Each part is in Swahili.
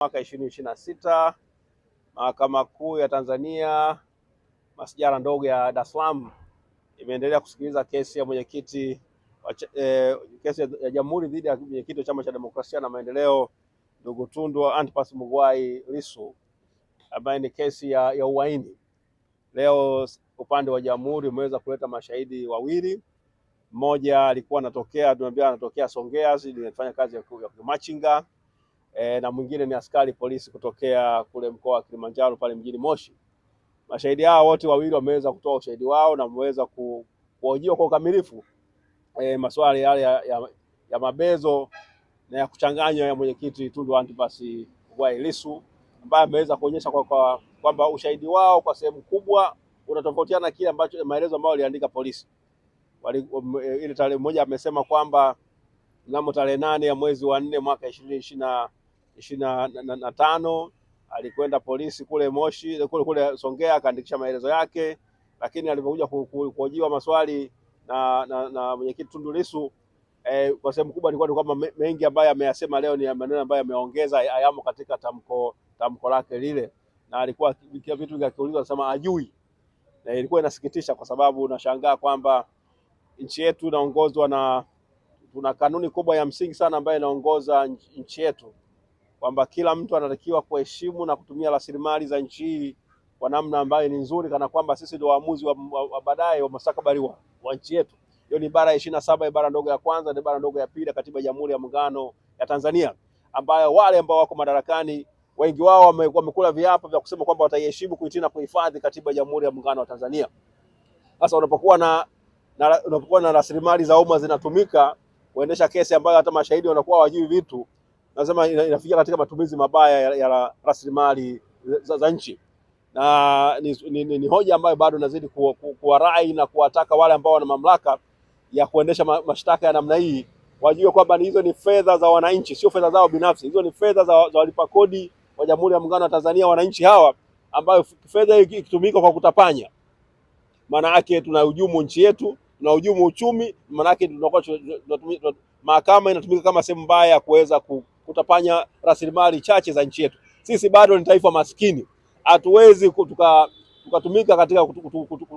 Mwaka 2026 Mahakama Kuu ya Tanzania Masjala ndogo ya Dar es Salaam imeendelea kusikiliza kesi ya mwenyekiti kesi ya Jamhuri dhidi ya mwenyekiti wa Chama cha Demokrasia na Maendeleo ndugu Tundu Antipas Mughwai Lissu, ambaye ni kesi ya uhaini. Leo upande wa Jamhuri umeweza kuleta mashahidi wawili. Mmoja alikuwa anatokea Songea, anafanya kazi ya machinga, na mwingine ni askari polisi kutokea kule mkoa wa Kilimanjaro pale mjini Moshi. Mashahidi hao wote wawili wameweza kutoa ushahidi wao na wameweza kuhojiwa kwa ukamilifu maswali yale ya mabezo na ya kuchanganywa ya mwenyekiti Tundu Antipas Mughwai Lissu, ambaye ameweza kuonyesha kwamba ushahidi wao kwa sehemu kubwa unatofautiana na kile ambacho maelezo ambayo waliandika polisi. Ile tarehe moja amesema kwamba mnamo tarehe 8 ya mwezi wa 4 mwaka 2025 alikwenda polisi kule Moshi kule Songea akaandikisha maelezo yake, lakini alipokuja kuhojiwa maswali na mwenyekiti Tundu Lissu, kwa sehemu kubwa ilikuwa ni kwamba mengi ambayo ameyasema leo ni maneno ambayo ameongeza hayamo katika tamko lake lile, na alikuwa vitu vyakiulizwa anasema ajui, na ilikuwa inasikitisha kwa sababu unashangaa kwamba nchi yetu inaongozwa tuna kanuni kubwa ya msingi sana ambayo inaongoza nchi yetu, kwamba kila mtu anatakiwa kuheshimu na kutumia rasilimali za nchi hii kwa namna ambayo ni nzuri, kana kwamba sisi ndio waamuzi wa baadaye wa mustakabali wa nchi yetu. Hiyo ni ibara ya 27 ibara ndogo ya kwanza na ibara ndogo ya pili ya Katiba ya Jamhuri ya Muungano ya Tanzania, ambayo wale ambao wako madarakani wengi wao wamekula viapo vya kusema kwamba wataiheshimu, kuitii na kuhifadhi Katiba ya Jamhuri ya Muungano wa Tanzania. Sasa unapokuwa na rasilimali za umma zinatumika kuendesha kesi ambayo hata mashahidi wanakuwa hawajui vitu, nasema inafikia katika matumizi mabaya ya rasilimali za nchi, na ni hoja ambayo bado nazidi kuwarai na kuwataka wale ambao wana mamlaka ya kuendesha mashtaka ya namna hii wajue kwamba hizo ni fedha za wananchi, sio fedha zao binafsi. Hizo ni fedha za walipa kodi wa Jamhuri ya Muungano wa Tanzania, wananchi hawa, ambayo fedha hii ikitumika kwa kutapanya, maana yake tunahujumu nchi yetu, tunahujumu uchumi. Maana yake mahakama inatumika kama sehemu mbaya ya kuweza kutapanya rasilimali chache za nchi yetu. Sisi bado ni taifa maskini, hatuwezi tukatumika katika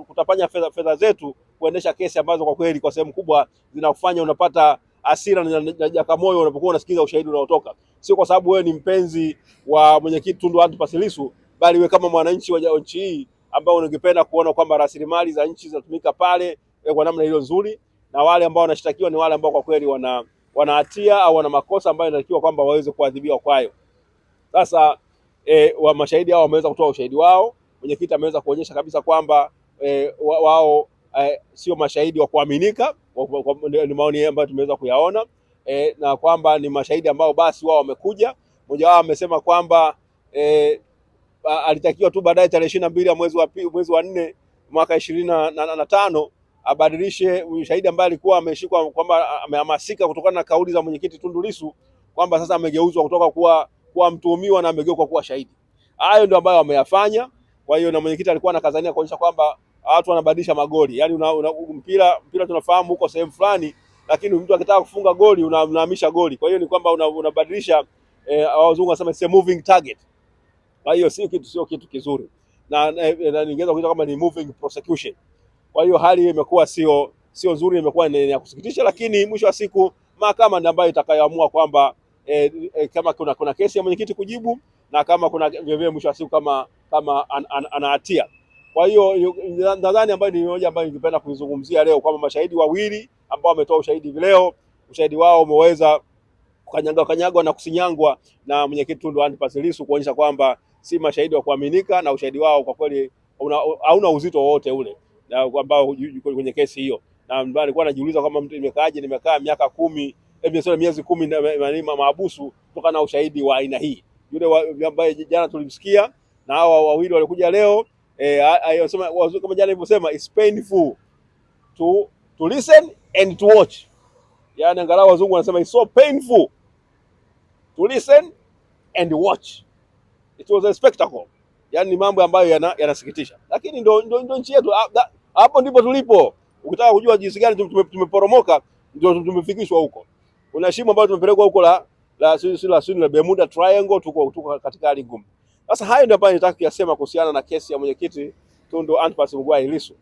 kutapanya fedha zetu kuendesha kesi ambazo kwa kweli kwa sehemu kubwa zinakufanya unapata hasira na jakamoyo unapokuwa unasikiza ushahidi unaotoka. Sio kwa sababu wewe ni mpenzi wa mwenyekiti Tundu Antipas Lissu, bali wewe kama mwananchi wa nchi hii ambao ungependa kuona kwamba rasilimali za nchi zinatumika pale kwa namna iliyo nzuri, na wale ambao wanashtakiwa ni wale ambao kwa kweli wana hatia au wana makosa ambayo inatakiwa kwamba waweze kuadhibiwa kwayo. Sasa wa mashahidi hao wameweza kutoa ushahidi wao. Mwenyekiti ameweza kuonyesha kabisa kwamba wao sio mashahidi wa kuaminika, ni maoni ambayo tumeweza kuyaona, na kwamba ni mashahidi ambao basi wao wamekuja. Mmoja wao amesema kwamba alitakiwa tu baadaye tarehe 22 ya mwezi wa 4 mwaka 2025 abadilishe ushahidi ambaye alikuwa ameshikwa kwamba amehamasika kutokana na kauli za mwenyekiti Tundu Lissu, kwamba sasa amegeuzwa kutoka kuwa mtuhumiwa na amegeuka kuwa shahidi. Hayo ndio ambayo wameyafanya. Kwa hiyo na mwenyekiti alikuwa anakazania kuonyesha kwamba watu wanabadilisha magoli, yaani mpira tunafahamu huko sehemu fulani, lakini mtu akitaka kufunga goli unahamisha goli. Kwa hiyo ni kwamba unabadilisha, wazungu wanasema it's a moving target. Kwa hiyo sio kitu kizuri, na ningeweza kuita kama ni moving prosecution. Kwa hiyo hali imekuwa sio nzuri, imekuwa ni ya kusikitisha, lakini mwisho wa siku mahakama ndiyo ambayo itakayoamua kwamba kama kuna kesi ya mwenyekiti kujibu, na kama kuna vile mwisho wa siku kama ana hatia. Kwa hiyo nadhani ambayo ni hoja ambayo ningependa kuizungumzia leo, kwamba mashahidi wawili ambao wametoa ushahidi leo, ushahidi wao umeweza kukanyagwa na kusinyangwa na mwenyekiti Tundu Antipas Lissu, kuonyesha kwamba si mashahidi wa kuaminika, na ushahidi wao kwa kweli hauna uzito wowote ule ambao kwenye kesi hiyo. Na nilikuwa najiuliza kama mtu nimekaa miaka 10 miezi 10 mahabusu kutokana na ushahidi wa aina hii. Yule ambaye jana tulimsikia na hao wawili walikuja leo, ayosema kama jana nilivyosema, it's painful to listen and to watch. Yaani angalau wazungu wanasema it's so painful to listen and watch. It was a spectacle. Yaani mambo ambayo yanasikitisha. Lakini ndio nchi yetu. Hapo ndipo tulipo. Ukitaka kujua jinsi gani tumeporomoka, ndio tumefikishwa huko. Kuna shimo ambalo tumepelekwa huko la Bermuda Triangle, tuko katika hali ngumu. Sasa hayo ndio ambayo nitaka kuyasema kuhusiana na kesi ya mwenyekiti Tundu Antipas Mughwai Lissu.